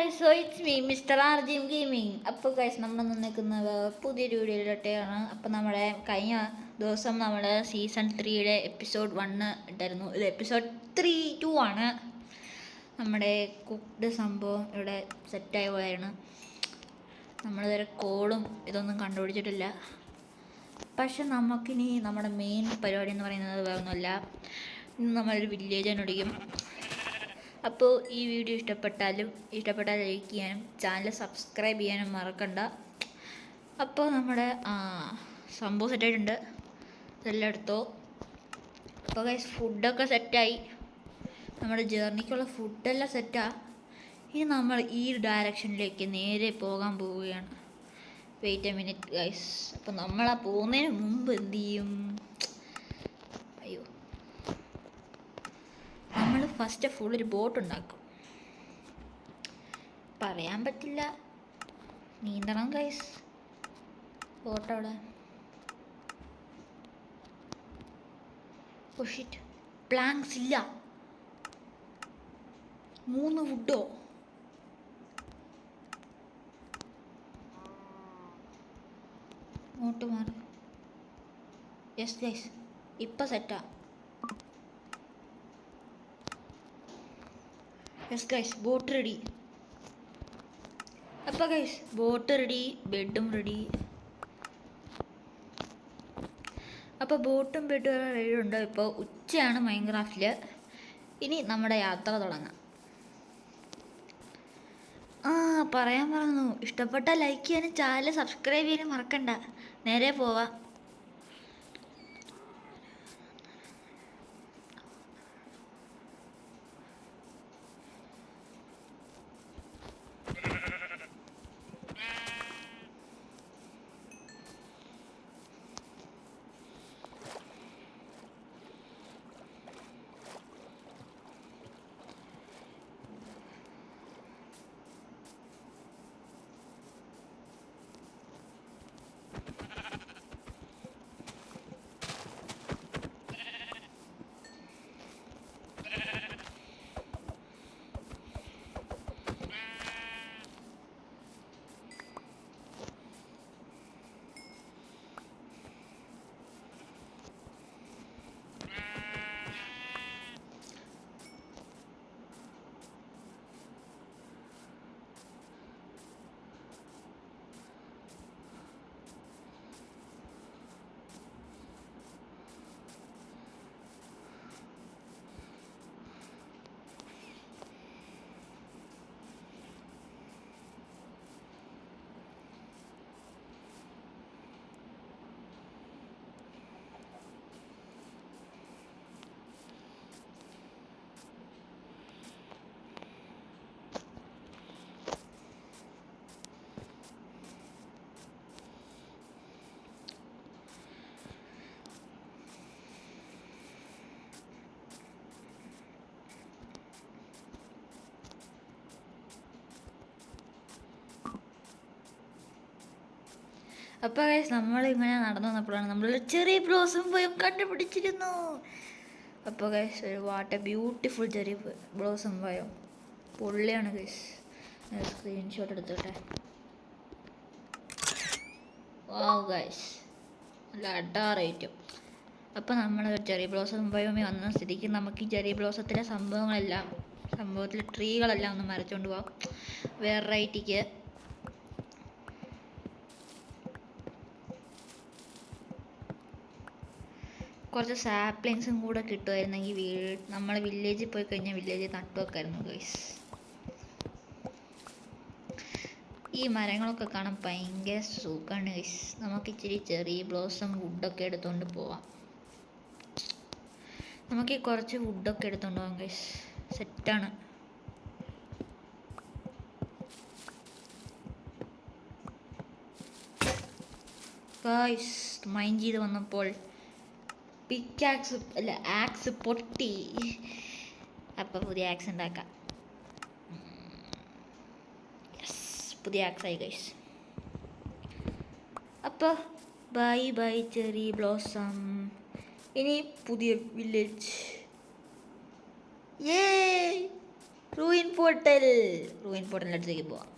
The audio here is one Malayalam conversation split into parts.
Guys, so it's me mister ആർജിം ഗെയിമിംഗ്. അപ്പോൾ ഗൈസ്, നമ്മൾ നിൽക്കുന്നത് പുതിയൊരു വീഡിയോയിലോട്ടാണ്. അപ്പോൾ നമ്മുടെ കഴിഞ്ഞ ദിവസം നമ്മൾ സീസൺ 3 എപ്പിസോഡ് 1 ഇട്ടായിരുന്നു. ഇത് എപ്പിസോഡ് 2 ആണ്. നമ്മുടെ കുക്ക്ഡ് സംഭവം ഇവിടെ സെറ്റായ പോലെയാണ്. നമ്മളിതുവരെ കോളും ഇതൊന്നും കണ്ടുപിടിച്ചിട്ടില്ല. പക്ഷെ നമുക്കിനി നമ്മുടെ മെയിൻ പരിപാടി എന്ന് പറയുന്നത് വേറെ ഒന്നുമല്ല. ഇന്ന് നമ്മളൊരു വില്ലേജ് കണ്ടുപിടിക്കും. അപ്പോൾ ഈ വീഡിയോ ഇഷ്ടപ്പെട്ടാൽ ലൈക്ക് ചെയ്യാനും ചാനൽ സബ്സ്ക്രൈബ് ചെയ്യാനും മറക്കണ്ട. അപ്പോൾ നമ്മുടെ സംഭവം സെറ്റായിട്ടുണ്ട്, ഇതെല്ലാം എടുത്തോ. അപ്പോൾ ഗൈസ്, ഫുഡൊക്കെ സെറ്റായി. നമ്മുടെ ജേർണിക്കുള്ള ഫുഡെല്ലാം സെറ്റാണ്. ഇനി നമ്മൾ ഈ ഡയറക്ഷനിലേക്ക് നേരെ പോകാൻ പോവുകയാണ്. Wait a minute guys. അപ്പോൾ നമ്മളാ പോകുന്നതിന് മുമ്പ് എന്ത് ചെയ്യും? അയ്യോ, നമ്മൾ ഫസ്റ്റ് ഓഫ് ഓൾ ഒരു ബോട്ട് ഉണ്ടാക്കും. പറയാൻ പറ്റില്ല, നീന്തണം ഗൈസ്. ബോട്ട് അവിടെ. ഓ ഷിറ്റ്, പ്ലാങ്ക്സ് ഇല്ല. 3 വുഡോ? ഇങ്ങോട്ട് മാറി. യെസ് ഗൈസ്, ഇപ്പം സെറ്റാ. Yes guys, boat ready. അപ്പോൾ ഗൈസ്, ബോട്ട് റെഡി, ബെഡും റെഡി. അപ്പോൾ ബോട്ടും ബെഡും റെഡി ഉണ്ട്. ഇപ്പോൾ ഉച്ചയാണ് മൈൻക്രാഫ്റ്റിൽ. ഇനി നമ്മുടെ യാത്ര തുടങ്ങാം. പറയാൻ പറഞ്ഞു, ഇഷ്ടപ്പെട്ട ലൈക്ക് ചെയ്യാനും ചാനൽ സബ്സ്ക്രൈബ് ചെയ്യാനും മറക്കണ്ട. നേരെ പോവാം. അപ്പോൾ ഗൈസ്, നമ്മളിങ്ങനെ നടന്നു വന്നപ്പോഴാണ് നമ്മളൊരു ചെറിയ ബ്ലോസം പോയും കണ്ടുപിടിച്ചിരുന്നു. അപ്പോൾ ഗൈസ്, ഒരു വാട്ട് എ ബ്യൂട്ടിഫുൾ ചെറിയ ബ്ലോസം പോയോ. പൊള്ളിയാണ് ഗൈസ്. സ്ക്രീൻഷോട്ട് എടുത്തോട്ടെ. വാവ് ഗൈസ്, നല്ല അടാറേറ്റും. അപ്പോൾ നമ്മൾ ചെറിയ ബ്ലോസം പോയമേ വന്ന സ്ഥിതിക്ക് നമുക്ക് ഈ ചെറിയ ബ്ലോസത്തിലെ സംഭവത്തിലെ ട്രീകളെല്ലാം ഒന്ന് മരച്ചുകൊണ്ട് പോകാം വെറൈറ്റിക്ക്. കുറച്ച് സാപ്ലിങ്സും കൂടെ കിട്ടുമായിരുന്നെങ്കിൽ നമ്മൾ വില്ലേജിൽ പോയി കഴിഞ്ഞാൽ വില്ലേജിൽ നട്ടു വെക്കായിരുന്നു ഗൈസ്. ഈ മരങ്ങളൊക്കെ കാണാൻ ഭയങ്കര സുഖമാണ് ഗൈസ്. നമുക്ക് ഇച്ചിരി ചെറിയ ബ്ലോസം വുഡൊക്കെ എടുത്തുകൊണ്ട് പോവാം. നമുക്ക് കുറച്ച് വുഡൊക്കെ എടുത്തുകൊണ്ട് പോകാം ഗൈസ്. സെറ്റാണ്. ഗൈസ്, മൈൻഡ് ചെയ്ത് വന്നപ്പോൾ പിക്കാക്സ് അല്ല ആക്സ് പൊട്ടി. അപ്പോൾ പുതിയ ആക്സ് ഉണ്ടാക്കാം. പുതിയ ആക്സായി ഗൈസ്. അപ്പോൾ ബൈ ബൈ ചെറി ബ്ലോസം. ഇനി പുതിയ വില്ലേജ്. Ruin portal. റൂയിൻ പോർട്ടലിൻ്റെ അടുത്തേക്ക് പോവാം.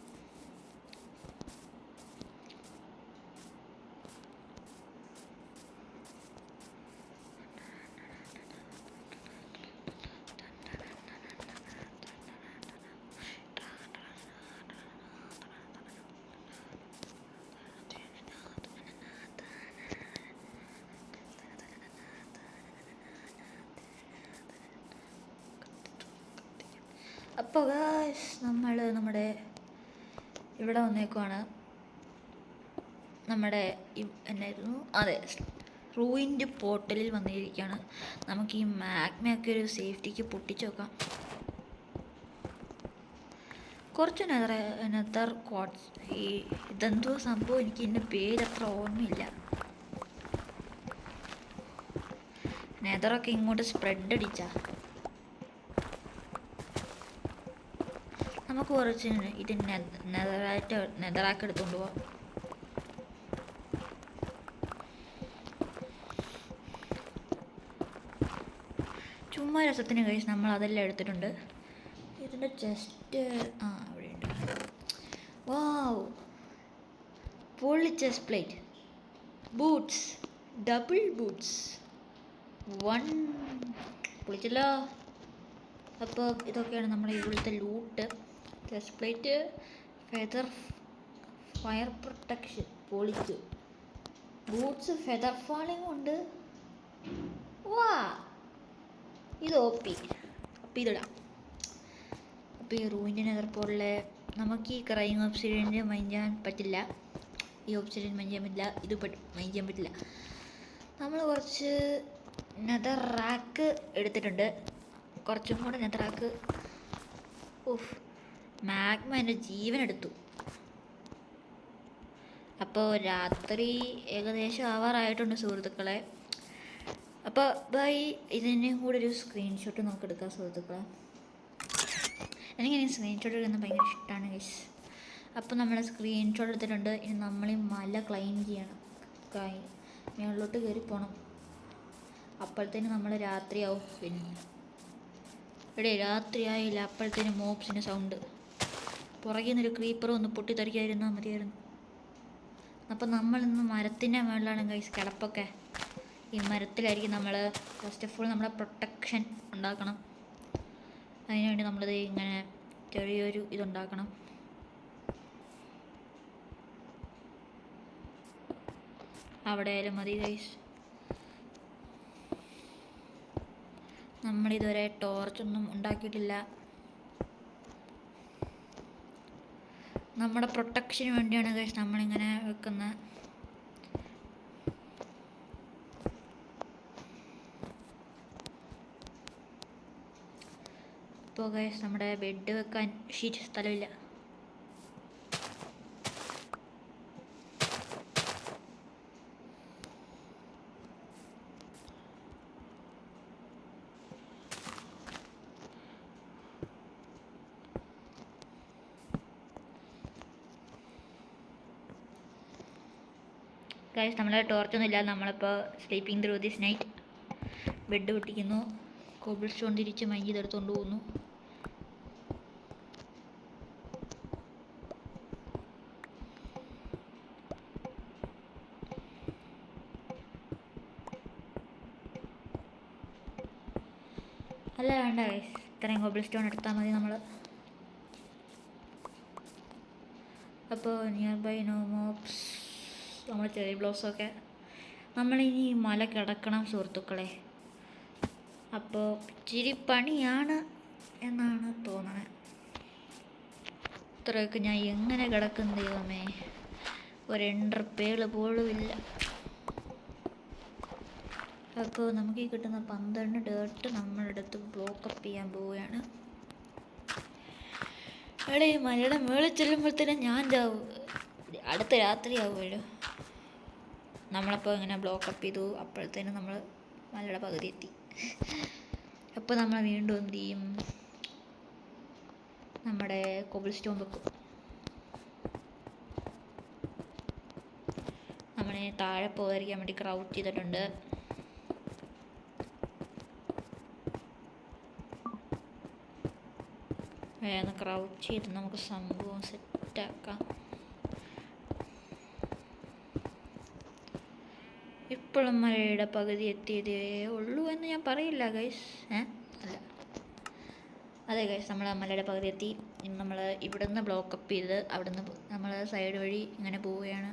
അപ്പോൾ ഗായ്സ് നമ്മൾ നമ്മുടെ ഇവിടെ വന്നേക്കുവാണ്. നമ്മുടെ എന്നായിരുന്നു, അതെ, റൂയിൻ്റെ പോർട്ടലിൽ വന്നിരിക്കുകയാണ്. നമുക്ക് ഈ മാഗ്മയൊക്കെ ഒരു സേഫ്റ്റിക്ക് പൊട്ടിച്ച് നോക്കാം. കുറച്ച് നെതർ ക്വാർട്സ്. ഈ ഇതെന്തോ സംഭവം, എനിക്ക് ഇതിൻ്റെ പേരത്ര ഓർമ്മയില്ല. നെതറൊക്കെ ഇങ്ങോട്ട് സ്പ്രെഡ് അടിച്ചാ നമുക്ക് കുറച്ച് ഇത് നെതറാക്കി എടുത്തുകൊണ്ട് പോവാം. ചുമ്മാ രസത്തിന് കഴിച്ച് നമ്മൾ അതെല്ലാം എടുത്തിട്ടുണ്ട്. ഇതിൻ്റെ ചെസ്റ്റ് അവിടെയുണ്ട്. വാവ്, പൊളി chest plate, boots, double boots, 1 പൊളിച്ചല്ലോ. അപ്പോൾ ഇതൊക്കെയാണ് നമ്മുടെ ഇവിടുത്തെ loot. Chest plate, feather, fire protection പൊളിച്ചു, ബൂട്ട്സ് ഫെദർ ഫാളിങ് ഉണ്ട്. വാ, ഇത് ഒപ്പി. അപ്പോൾ ഇതിടാം. അപ്പോൾ ഈ റൂയിൻ്റെ നെതർ പോർട്ടലിലെ നമുക്ക് ഈ ക്രൈം ഒബ്സിഡിയൻ്റെ മൈൻഡ് ചെയ്യാൻ പറ്റില്ല. ഈ ഒബ്സിഡിയൻ മൈൻഡ് ചെയ്യാൻ പറ്റില്ല, ഇത് മൈൻഡ് ചെയ്യാൻ പറ്റില്ല. നമ്മൾ കുറച്ച് നെതർ റാക്ക് എടുത്തിട്ടുണ്ട്, കുറച്ചും കൂടെ നെതർ റാക്ക്. ഓഫ്, മാഗ്മ എൻ്റെ ജീവൻ എടുത്തു. അപ്പോൾ രാത്രി ഏകദേശം ആവാറായിട്ടുണ്ട് സുഹൃത്തുക്കളെ. അപ്പോൾ ബൈ, ഇതിൻ്റെയും കൂടെ ഒരു സ്ക്രീൻഷോട്ട് നമുക്ക് എടുക്കാം സുഹൃത്തുക്കളെ. എനിക്കിനി സ്ക്രീൻഷോട്ട് എടുക്കുന്നത് ഭയങ്കര ഇഷ്ടമാണ് ഗൈസ്. അപ്പോൾ നമ്മൾ സ്ക്രീൻഷോട്ട് എടുത്തിട്ടുണ്ട്. ഇനി നമ്മൾ ഈ മല ക്ലൈം ചെയ്യണം, മുകളിലോട്ട് കയറി പോകണം. അപ്പോഴത്തേന് നമ്മൾ രാത്രിയാവും. പിന്നെ ഇവിടെ രാത്രിയായില്ല, അപ്പോഴത്തേന് മോബ്സിൻ്റെ സൗണ്ട്. പുറകിൽ നിന്നൊരു ക്രീപ്പർ ഒന്ന് പൊട്ടിത്തെറിക്കാതിരുന്നാൽ മതിയായിരുന്നു. അപ്പം നമ്മളിന്ന് മരത്തിൻ്റെ മുകളിലാണ് ഗൈസ് കിടപ്പൊക്കെ. ഈ മരത്തിലായിരിക്കും നമ്മൾ ഫസ്റ്റ് ഓഫ് ഓൾ നമ്മുടെ പ്രൊട്ടക്ഷൻ ഉണ്ടാക്കണം. അതിനുവേണ്ടി നമ്മളിത് ഇങ്ങനെ ചെറിയൊരു ഇതുണ്ടാക്കണം. അവിടെ ആയാലും മതി ഗൈസ്. നമ്മളിതുവരെ ടോർച്ചൊന്നും ഉണ്ടാക്കിയിട്ടില്ല. നമ്മുടെ പ്രൊട്ടക്ഷന് വേണ്ടിയാണ് ഗൈസ് നമ്മളിങ്ങനെ വെക്കുന്നത്. ഇപ്പോൾ ഗൈസ് നമ്മുടെ ബെഡ് വെക്കാൻ ഷീറ്റ് സ്ഥലമില്ല. ഗൈസ് നമ്മളെ ടോർച്ചൊന്നും ഇല്ല. നമ്മളിപ്പോൾ sleeping through this night. Bed പൊട്ടിക്കുന്നു, കോബിൾ സ്റ്റോൺ തിരിച്ച് മൈൻഡ് ചെയ്തെടുത്തുകൊണ്ട് പോകുന്നു. അല്ല വേണ്ട ഗൈസ്, ഇത്രയും കോബിൾ സ്റ്റോൺ എടുത്താൽ മതി നമ്മൾ. അപ്പോൾ നിയർ ബൈ നോ മോബ്സ്, നമ്മൾ ചെറിയ ബ്ലോസൊക്കെ. നമ്മളിനി മല കിടക്കണം സുഹൃത്തുക്കളെ. അപ്പോൾ ഇച്ചിരി പണിയാണ് എന്നാണ് തോന്നണത്. ഇത്രയൊക്കെ ഞാൻ എങ്ങനെ കിടക്കും ദൈവമേ, ഒരെണ്ടർപ്പേള് പോലും ഇല്ല. അപ്പോൾ നമുക്ക് ഈ കിട്ടുന്ന 12 ഡേർട്ട് നമ്മളെടുത്ത് ബ്ലോക്കപ്പ് ചെയ്യാൻ പോവുകയാണ്. അവിടെ ഈ മലയുടെ മേളിൽ ചെല്ലുമ്പോഴത്തേനും ഞാൻ ചാവും, അടുത്ത രാത്രിയാവുമല്ലോ. നമ്മളപ്പോൾ ഇങ്ങനെ ബ്ലോക്കപ്പ് ചെയ്തു, അപ്പോഴത്തേനും നമ്മൾ മലയുടെ പകുതി എത്തി. അപ്പോൾ നമ്മൾ വീണ്ടും എന്ത് ചെയ്യും, നമ്മുടെ കോബിൾ സ്റ്റോൺ വെക്കും. നമ്മളെ താഴെ പോകാതിരിക്കാൻ വേണ്ടി ക്രൗച്ച് ചെയ്തിട്ടുണ്ട്. ഒന്ന് ക്രൗച്ച് ചെയ്ത് നമുക്ക് സംഭവം സെറ്റാക്കാം. ഇപ്പോഴും മലയുടെ പകുതി എത്തിയതേ ഉള്ളൂ എന്ന് ഞാൻ പറയില്ല ഗൈസ്. അല്ല, അതെ ഗൈസ്, നമ്മൾ മലയുടെ പകുതി എത്തി. ഇനി നമ്മൾ ഇവിടെ നിന്ന് ബ്ലോക്കപ്പ് ചെയ്ത് അവിടെ നിന്ന് നമ്മൾ സൈഡ് വഴി ഇങ്ങനെ പോവുകയാണ്.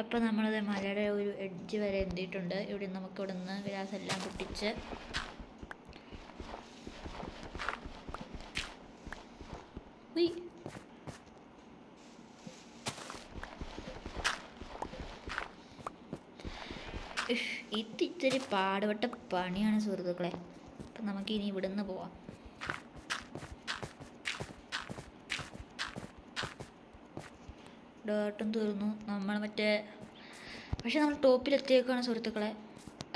അപ്പോൾ നമ്മളത് മലയുടെ ഒരു എഡ്ജ് വരെ എത്തിയിട്ടുണ്ട്. ഇവിടെ നമുക്ക് ഇവിടെ നിന്ന് ഗ്ലാസ് എല്ലാം പൊട്ടിച്ച് ഇത് ഇത്തിരി പാടുപെട്ട പണിയാണ് സുഹൃത്തുക്കളെ. അപ്പം നമുക്കിനി ഇവിടെ നിന്ന് പോവാം. ഡേർട്ടും തീർന്നു. നമ്മൾ പക്ഷെ നമ്മൾ ടോപ്പിലെത്തിയേക്കാണ് സുഹൃത്തുക്കളെ.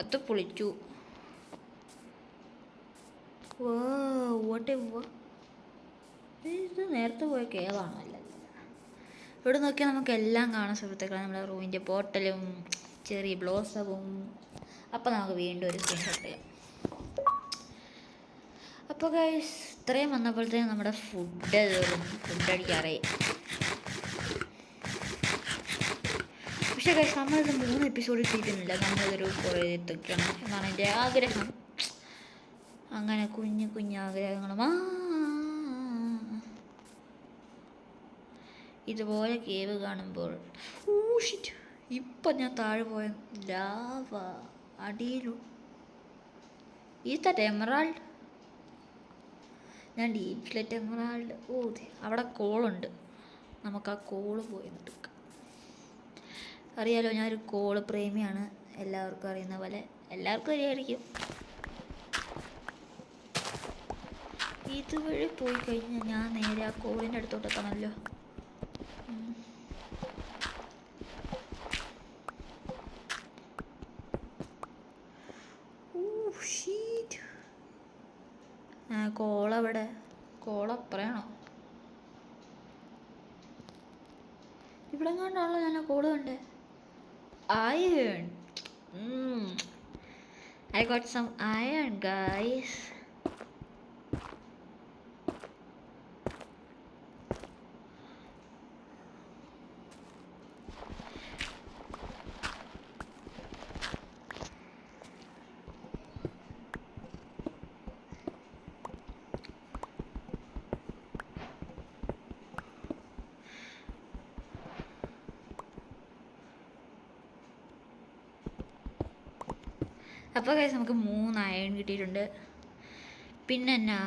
അത് പൊളിച്ചു. ഇത് നേരത്തെ പോയ കേവാണോ? അല്ല, ഇവിടെ നോക്കിയാൽ നമുക്ക് എല്ലാം കാണാം സുഹൃത്തുക്കളെ. നമ്മുടെ റൂമിൻ്റെ ബോട്ടലും ചെറിയ ബ്ലോസവും. അപ്പോൾ നമുക്ക് വീണ്ടും ഒരു സ്ക്രീൻഷോട്ട് ചെയ്യാം. അപ്പോൾ ഗൈസ്, ഇത്രയും വന്നപ്പോഴത്തേക്കും നമ്മുടെ ഫുഡ് അടിക്കാറായി. പക്ഷേ ഗൈസ്, നമ്മളിത് 3 എപ്പിസോഡ് ഇട്ടിട്ടുന്നില്ല. നമ്മളിതൊരു കുറേ എത്തിക്കണം എന്നാണ് എൻ്റെ ആഗ്രഹം. അങ്ങനെ കുഞ്ഞു ആഗ്രഹങ്ങളും ഇതുപോലെ കേവ് കാണുമ്പോൾ ഇപ്പം ഞാൻ താഴെ പോയ ലാവ അടിയിലും എമറാൾഡ്. ഞാൻ ഡീപ് സ്ലെറ്റ് എമറാൾഡ്. അവിടെ കോളുണ്ട്. നമുക്ക് ആ കോള് പോയി എടുക്കാം. അറിയാലോ, ഞാനൊരു കോള് പ്രേമിയാണ്. എല്ലാവർക്കും അറിയുന്ന പോലെ, എല്ലാവർക്കും അറിയായിരിക്കും. ഇതുവഴി പോയി കഴിഞ്ഞാൽ ഞാൻ നേരെ ആ കോളിൻ്റെ അടുത്തോട്ട് എത്തണമല്ലോ. കോളവിടെ, കോളപ്പുറയാണോ? ഇവിടെ കണ്ടാണല്ലോ ഞാൻ ആ കോള് കണ്ടേ. Iron. I got some iron, guys. അപ്പോൾ ഗൈസ്, നമുക്ക് 3 അയൺ കിട്ടിയിട്ടുണ്ട്. പിന്നെ എന്നാ,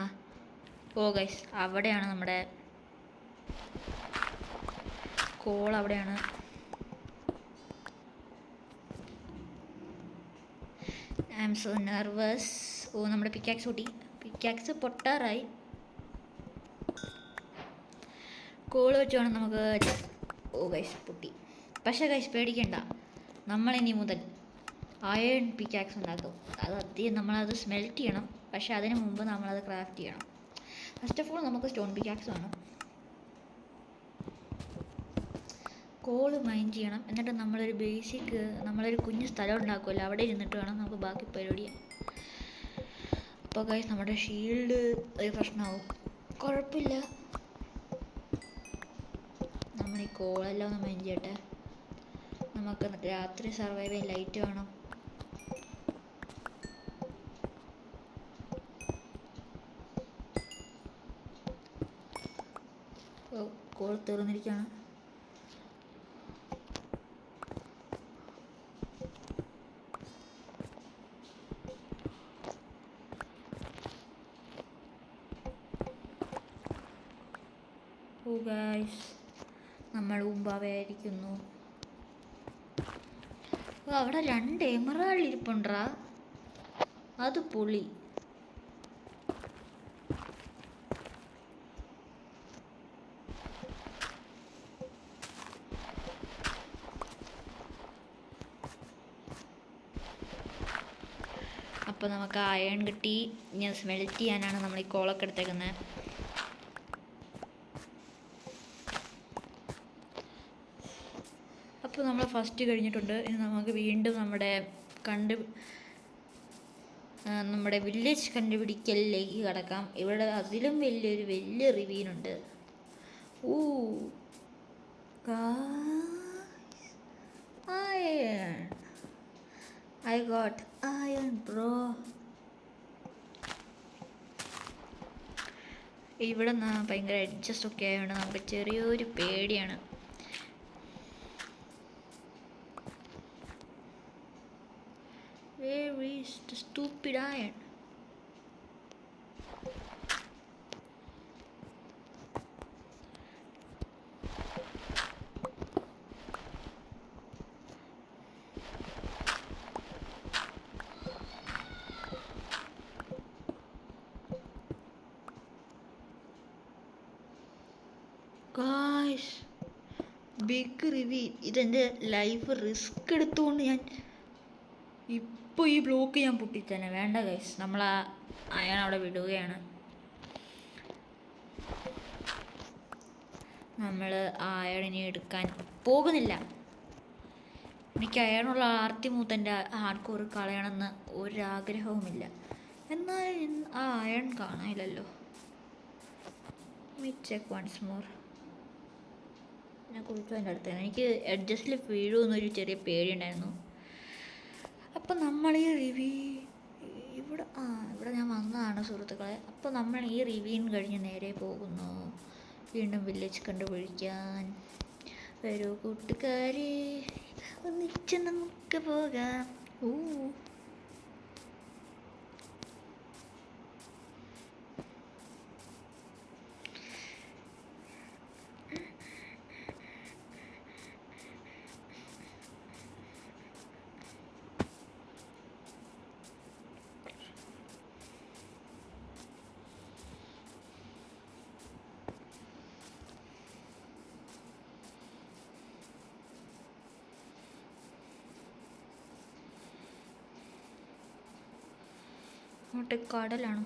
ഗൈസ്, അവിടെയാണ് നമ്മുടെ കോൾ. അവിടെയാണ്. I am so nervous. നമ്മുടെ പിക്കാക്സ് പൊട്ടാറായി. കോൾ വെച്ച് വേണം നമുക്ക്. ഗൈസ്, പൊട്ടി. പക്ഷേ ഗൈസ്, പേടിക്കണ്ട. നമ്മളിനി മുതൽ അയൺ പിക്കാക്സ് ഉണ്ടാക്കും. നമ്മളത് സ്മെൽറ്റ് ചെയ്യണം. പക്ഷെ അതിന് മുമ്പ് നമ്മളത് ക്രാഫ്റ്റ് ചെയ്യണം. ഫസ്റ്റ് ഓഫ് ഓൾ നമുക്ക് സ്റ്റോൺ പിക്കാക്സ് വേണം. കോള് മൈൻ ചെയ്യണം. എന്നിട്ട് നമ്മളൊരു കുഞ്ഞു സ്ഥലം ഉണ്ടാക്കുമല്ലോ, അവിടെ ഇരുന്നിട്ട് വേണം നമുക്ക് ബാക്കി പരിപാടി ചെയ്യാൻ. അപ്പോൾ ഗൈസ്, നമ്മുടെ ഷീൽഡ് ഒരു പ്രശ്നമാവും. കുഴപ്പമില്ല, നമ്മൾ ഈ കോളെല്ലാം ഒന്ന് മൈൻ ചെയ്യട്ടെ. നമുക്ക് രാത്രി സർവൈവ് ചെയ്യാൻ ലൈറ്റ് വേണം. കോൾ തീർന്നിരിക്കുകയാണ്. ഗൈസ്, നമ്മൾ ഊമ്പാവയായിരിക്കുന്നു. അവിടെ 2 എമറാൾഡ് ഇരിപ്പുണ്ടാ. അത് പൊളി. അപ്പോൾ നമുക്ക് അയൺ കിട്ടി. ഇനി സ്മെൽറ്റ് ചെയ്യാനാണ് നമ്മൾ ഈ കോളൊക്കെ എടുത്തേക്കുന്നത്. അപ്പോൾ നമ്മൾ ഫസ്റ്റ് കഴിഞ്ഞിട്ടുണ്ട്. ഇനി നമുക്ക് വീണ്ടും നമ്മുടെ വില്ലേജ് കണ്ടുപിടിക്കലിലേക്ക് കടക്കാം. ഇവിടെ അതിലും വലിയ റിവീനുണ്ട്. Iron. I got iron, bro. ഇവിടെ ഭയങ്കര അഡ്ജസ്റ്റ് ഒക്കെ ആയതുകൊണ്ട് നമുക്ക് ചെറിയൊരു പേടിയാണ്. Where is the stupid iron? Guys, big reveal. ഇതെൻ്റെ ലൈഫ് റിസ്ക് എടുത്തുകൊണ്ട് ഞാൻ ഇപ്പോൾ ഈ ബ്ലോക്ക് ഞാൻ പൊട്ടിച്ചേനെ. വേണ്ട ഗൈസ്, നമ്മൾ ആ അയൺ അവിടെ വിടുകയാണ്. നമ്മൾ ആ അയണിനെ എടുക്കാൻ പോകുന്നില്ല. എനിക്ക് അയണുള്ള ആർത്തി മൂത്തൻ്റെ ഹാർഡ് കോർ കളയണമെന്ന് ഒരാഗ്രഹവുമില്ല. എന്നാൽ ആ അയൺ കാണാനില്ലല്ലോ. Check once more. ഞാൻ കുറിച്ചു അതിൻ്റെ അടുത്താണ്. എനിക്ക് അഡ്ജസ്റ്റിൽ വീഴുമെന്നൊരു ചെറിയ പേടിയുണ്ടായിരുന്നു. അപ്പം നമ്മൾ ഈ ഇവിടെ ഞാൻ വന്നതാണ് സുഹൃത്തുക്കളെ. അപ്പോൾ നമ്മൾ ഈ റിവ്യൂൻ കഴിഞ്ഞ് നേരെ പോകുന്നു വീണ്ടും വില്ലേജ് കണ്ടുപിടിക്കാൻ. വരൂ കൂട്ടുകാരെ, ഒന്നിച്ച് നമുക്ക് പോകാം. അങ്ങോട്ട് കടലാണ്.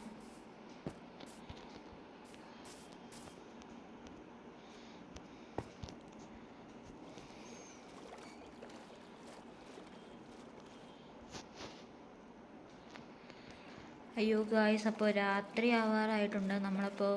അയ്യോ ഗായ്സ്, അപ്പോൾ രാത്രി ആവാറായിട്ടുണ്ട്. നമ്മളപ്പോൾ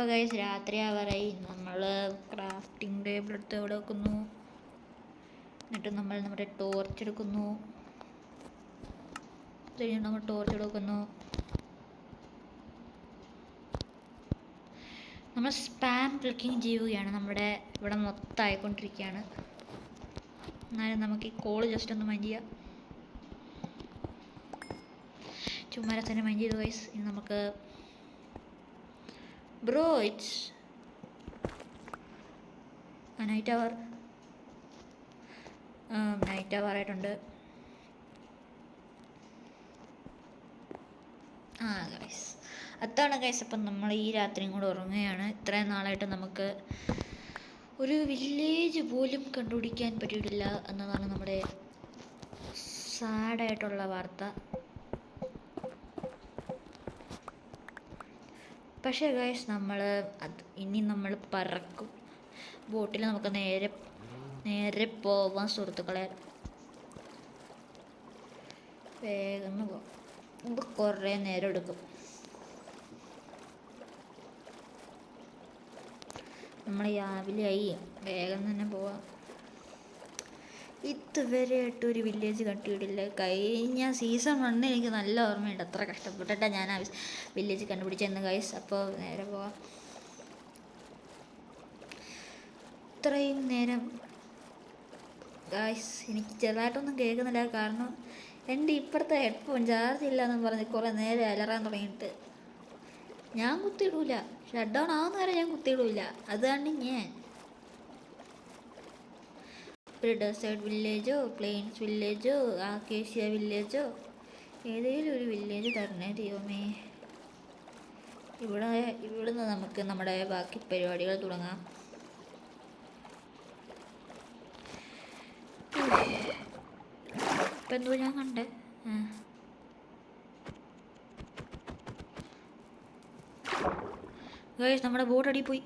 ഗൈസ് രാത്രി ആവാറായി. നമ്മൾ ക്രാഫ്റ്റിംഗ് ടേബിൾ എടുത്ത് ഇവിടെ വെക്കുന്നു. എന്നിട്ട് നമ്മൾ നമ്മുടെ ടോർച്ച് എടുക്കുന്നു. നമ്മൾ ടോർച്ച് എടുക്കുന്നു. നമ്മൾ സ്പാം ക്ലിക്കിങ് ചെയ്യുകയാണ്. നമ്മുടെ ഇവിടെ മൊത്തം ആയിക്കൊണ്ടിരിക്കുകയാണ്. എന്നാലും നമുക്ക് ഈ കോള് ജസ്റ്റ് ഒന്ന് മൈൻഡ് ചെയ്യാം. ചുമ്മാ തന്നെ മൈൻഡ് ചെയ്തു ഗൈസ്. ഇനി നമുക്ക് ബ്രോ, ഇറ്റ്സ് നൈറ്റ് അവർ ആയിട്ടുണ്ട്. ഗൈസ് അതാണ് ഗൈസ്. അപ്പം നമ്മൾ ഈ രാത്രിയും കൂടെ ഉറങ്ങുകയാണ്. ഇത്രയും നാളായിട്ട് നമുക്ക് ഒരു വില്ലേജ് പോലും കണ്ടുപിടിക്കാൻ പറ്റിയിട്ടില്ല എന്നതാണ് നമ്മുടെ സാഡായിട്ടുള്ള വാർത്ത. പക്ഷേ ഗൈസ് ഇനി നമ്മൾ പറക്കും. ബോട്ടിൽ നമുക്ക് നേരെ പോവാം സുഹൃത്തുക്കളെ. വേഗം പോവാം. ഇത് കുറേ നേരം എടുക്കും. നമ്മൾ രാവിലെ ആയി, വേഗം തന്നെ പോവാം. ഇതുവരെയായിട്ട് ഒരു വില്ലേജ് കണ്ടുപിടില്ല. കഴിഞ്ഞ സീസൺ 1 എനിക്ക് നല്ല ഓർമ്മയുണ്ട്, അത്ര കഷ്ടപ്പെട്ടിട്ടാണ് ഞാൻ ആ വില്ലേജ് കണ്ടുപിടിച്ചെന്ന് ഗൈസ്. അപ്പോൾ നേരെ പോവാം. ഇത്രയും നേരം ഗൈസ് എനിക്ക് ചെറുതായിട്ടൊന്നും കേൾക്കുന്നില്ല, കാരണം എൻ്റെ ഇപ്പോഴത്തെ ഹെഡ്ഫോൺ ചാർജ് ഇല്ലയെന്നും പറഞ്ഞ് കുറേ നേരം അലറാൻ തുടങ്ങിയിട്ട് ഞാൻ കുത്തിയിടൂല. ഷട്ട് ഡൗൺ ആവുന്ന വരെ ഞാൻ കുത്തിയിടൂല. അതാണ് ഞാൻ ഒരു ഡെസേർട്ട് വില്ലേജോ പ്ലെയിൻസ് വില്ലേജോ ആക്കേഷ്യ വില്ലേജോ ഏതെങ്കിലും ഒരു വില്ലേജ് തരണേ ദൈവമേ. ഇവിടുന്ന് നമുക്ക് നമ്മുടെ ബാക്കി പരിപാടികൾ തുടങ്ങാം. ഇപ്പം എന്തോ ഞാൻ കണ്ടേ, ഗൈസ് നമ്മുടെ ബോട്ട് അടി പോയി.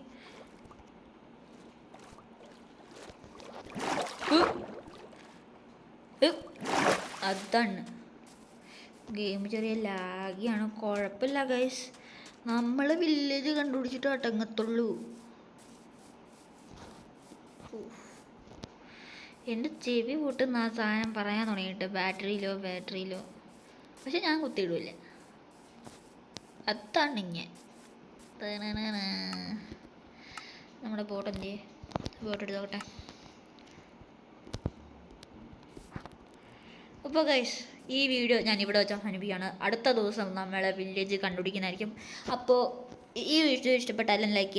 അതാണ് ഗെയിം ചെറിയ ലാഗിയാണ്, കുഴപ്പമില്ല ഗൈസ്. നമ്മൾ വില്ലേജ് കണ്ടുപിടിച്ചിട്ട് അടങ്ങത്തുള്ളൂ. എൻ്റെ ചെവി പൊട്ടുന്ന ആ സാധനം പറയാൻ തുടങ്ങിയിട്ട് ബാറ്ററിയിലോ. പക്ഷെ ഞാൻ കുത്തിയിടില്ല. അതാണ് ഞാൻ. നമ്മുടെ ബോട്ട് എടുത്തോട്ടെ. അപ്പോൾ ഗൈസ് ഈ വീഡിയോ ഞാൻ ഇവിടെ വെച്ച് അവസാനിപ്പിക്കുകയാണ്. അടുത്ത ദിവസം നമ്മളെ വില്ലേജ് കണ്ടുപിടിക്കുന്നതായിരിക്കും. അപ്പോൾ ഈ വീഡിയോ ഇഷ്ടപ്പെട്ടാൽ ലൈക്ക്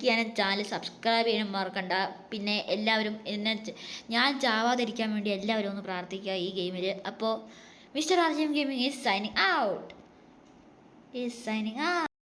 ചെയ്യാനും ചാനൽ സബ്സ്ക്രൈബ് ചെയ്യാനും മറക്കണ്ട. പിന്നെ എല്ലാവരും ഞാൻ ചാവാതിരിക്കാൻ വേണ്ടി എല്ലാവരും ഒന്ന് പ്രാർത്ഥിക്കുക ഈ ഗെയിമിൽ. അപ്പോൾ mister RGM gaming is signing out.